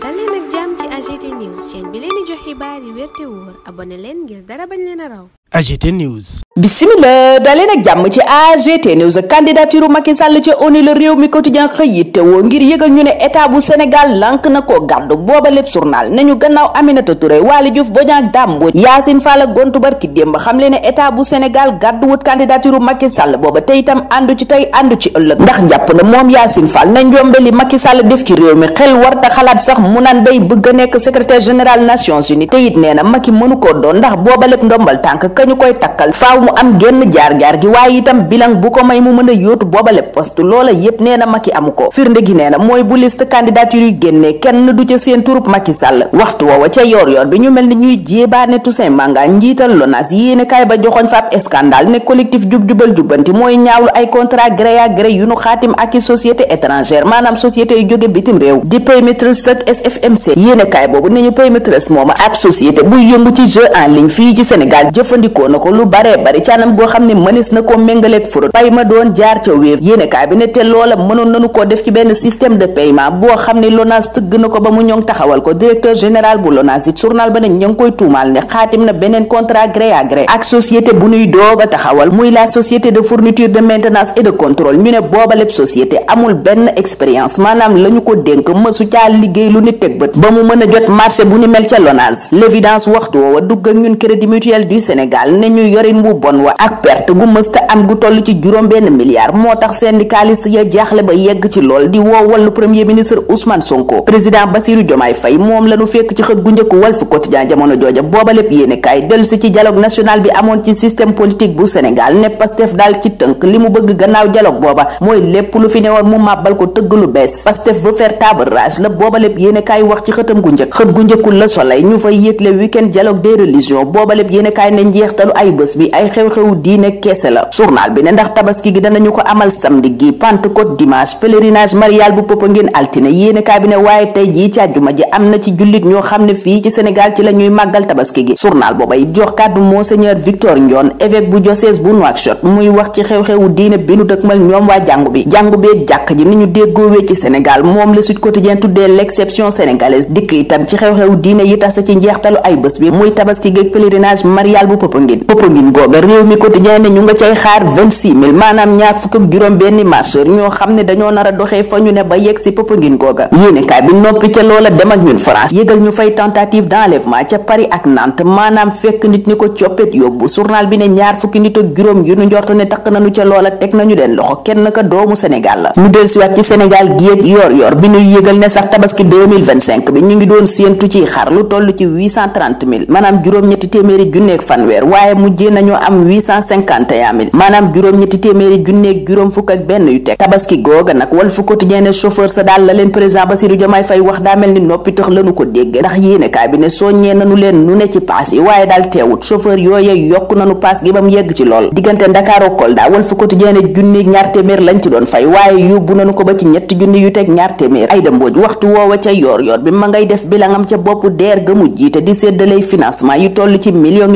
dal leen ak jàmm ci AGT News chaîne bi leen di jox xibaar yi wér te wóor abonné leen ngir dara bañ leen a raw. AGT News. Bismillah daleen ak jàmm ci AGT News. candidature Macky Sall ci ONU la réew mi quotidien xëy yitte woo ngir yëgal ñu ne état bu Sénégal lank na koo gàddu booba lépp journal nañu gannaaw Aminata Touré Waly Diouf Bodiang Damboj Yacine Fall ak gontu barki démb xam le ne état bu Sénégal gàddu wut candidature Macky Sall booba te itam àndu ci tey àndu ci ëllëg ndax jàpp na moom Yacine Fall na njombe li Macky Sall def ci réew mi xel warta xalaat sax mu naan day bëgg a nekk secrétaire général Nations Unies te it nee na Macky mënu koo doon ndax booba lépp ndombal tànk kañu koy takkal faaw mu am genn jaar-jaar gi waaye itam bilan bu ko may mu mën a yóotu boobale poste loola yépp nee na Macky amu ko firnde gi nee na mooy bu liste candidature yu génnee kenn du ca seen turub Macky Sall waxtu woowa ca yor bi ñu mel ni ñuy jéebaane Toussaint Manga njiital LONASE yéene kaay ba joxoñ fa ab scandale ne collectif jub-jubal jubbanti mooy ñaawlu ay contrat gré à gré yu nu xaatim ak i société étrangère maanaam société yu jóge bitim réew di Paymetrics ak SFMC yéene kaay boobu ne ñu Paymetrics mooma ab société buy yëngu ci jeu en ligne fii ci Sénégal jëfandikoo na ko lu bare bari ci anam goo xam ne mënees na koo méngaleeg fraude pay ma doon jaar ca Wave yéene kaay bi ne te loola mënoon nañu koo def ci benn système de paiement boo xam ne LONASE tëgg na ko ba mu ñoŋ taxawal ko directeur général bu LONASE it journal ba ne ña ngi koy tuumaal ne xaatim na beneen contrat gré à gré ak société bu nuy doog a taxawal muy la société de fourniture de maintenance et de contrôle ñu ne booba lépp société amul benn expérience maanaam la ñu ko dénk mësu caa liggéey lu nit teg bët ba mu mën a jot marché bu ni mel ca LONASE l'évidence waxtu woowa dugg ak ñun crédit mutuel du Sénégal ne ñu yorin bu bon wa ak perte gu mësta am gu toll ci juróom benn milliard moo tax syndicaliste ya jaaxle ba yegg ci lool di woo wallu premier ministre Ousmane Sonko président Bassirou Diomaye Faye moom lañu fekk ci xët gu njëkk Walf Quotidien jamono jooja booba lépp yéene kaay dellu si ci dialogue national bi amoon ci système politique bu Sénégal ne Pastef daal ci tënk li mu bëgg gannaaw dialogue booba mooy lépp lu fi newoon mu màbbal ko tëgg lu bees Pastef veut faire table rase la booba lépp yéene kaay wax ci xëtam gu njëkk xët gu njëkkul La Soleil ñu fay yëgle week-end dialogue des religions booba lépp yéene kaay ne njeextalu ay bés bi ay xew-xewu diine keese la journal bi ne ndax tabaski gi danañu ko amal samedi gi Pentecôte dimanche pèlerinage marial bu Popenguine altine yéene kaay bi ne waaye tey jii ci àjjuma ji am na ci jullit ñoo xam ne fii ci Sénégal ci la ñuy màggal tabaski gi journal booba it jox kàddu monseigneur Victor Ndione évêque bu diocèse bu Nouakchott muy wax ci xew-xewu diine bi nu dëkkmal ñoom waa jàngu bi jàkk ji ni ñu déggoowee ci Sénégal moom le Sud Quotidien tuddee l'exception sénégalaise dikk itam ci xew-xewu diine yi tasa ci njeextalu ay bés bi muy tabaski gi pèlerinage marial bu Popenguine googa réew mi quotidien ne ñu nga cay xaar 26 000 maanaam ñaar fukk ak juróom benni marcheur ñoo xam ne dañoo nar a doxee fa ñu ne ba yegg si Popenguine googa yéenekaay bi noppi ca loola dem ak ñun France yëgal ñu fay tentative d'enlèvement ca Paris ak Nantes maanaam fekk nit ñi ko coppet yóbbu journal bi ne ñaar fukki nit ak juróom yu nu njortu ne takk nañu ca loola teg nañu leen loxo kenn ka doomu Sénégal la ñu del siwaat ci Sénégal gi ak yor bi ñuy yëgal ne sax tabaski 2025 bi ñu ngi doon séentu ci xar lu toll ci 830 000 maanaam juróom-ñetti téeméeri junneeg fanweer waaye mujjee nañoo am 851 000 maanaam juróom-ñetti téeméeri junneeg juróom fukk ak benn yu teg tabaski googa nag Walf Quotidien ne chauffeur sa daal la leen président Bassirou Diomaye Faye wax daa mel ni noppi tax lañu ko dégg ndax yéenekaay bi ne soññee nañu leen nu ne ci paas yi waaye daal teewut chauffeur yooye yokk nañu paas gi ba mu yegg ci lool diggante Ndakaaru Kolda Walf Quotidien ne junneeg ñaar téeméer lañ ci doon fay waaye yóbbu nañu ko ba ci ñetti junni yu teg ñaar téeméer Aïda Mbodj waxtu woowa ca yor bi ma ngay def bilangam ca boppu DER ga mu jiite di séddalay financement yu toll ci millions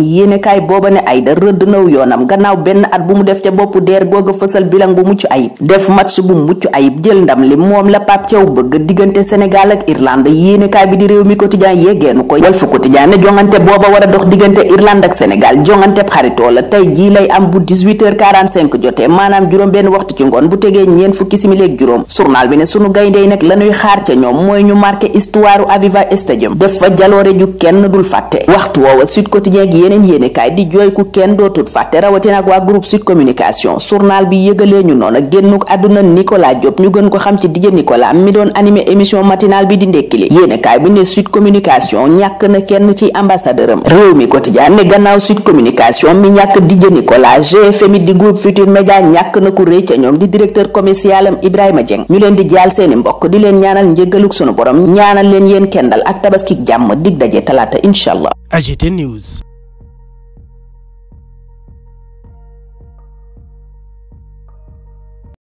yéenekaay booba ne Aïda rëdd naw yoonam gannaaw benn at bu mu def ca boppu DER googa fësal bilan bu mucc ayib def match bu mucc ayib jël ndam li moom la Pape Thiaw bëgg diggante Sénégal ak Irlande yéenekaay bi di réew mi quotidien yeggeenu ko Walf Quotidien ne jongante booba war a dox diggante Irlande ak Sénégal jongante xaritoo la tey jii lay am bu 18h45 jotee maanaam juróom benn waxtu ci ngoon bu tegee ñeent fukki simili ak juróom journal bi ne sunu gayndey nag lañuy xaar ca ñoom mooy ñu marqué histoire Aviva Stadium def fa jaloore ju kenn dul fàtte waxtu woowa Sud Quotidien gi yeneen yéenekaay di jooy ku kenn dootul fàtte rawatina ak waa groupe Sud Communication journal bi yëgalee ñu noonu génnuk àdduna Nicolas Diop ñu gën ko xam ci DJ Nicolas mi doon animé émission matinale bi di ndekkili yéenekaay bi ne Sud Communication ñàkk na kenn ci ambassadeur am réew mi quotidien ne gannaaw Sud Communication mi ñàkk DJ Nicolas GFM di groupe Futur Média ñàkk na ku rëy ca ñoom di directeur commercial am Ibrahima Dieng ñu leen di jaal seeni mbokk di leen ñaanal njëggaluk sunu borom ñaanal leen yéen kendal ak tabaski jàmm dig daje talaata inshallah. AGT News.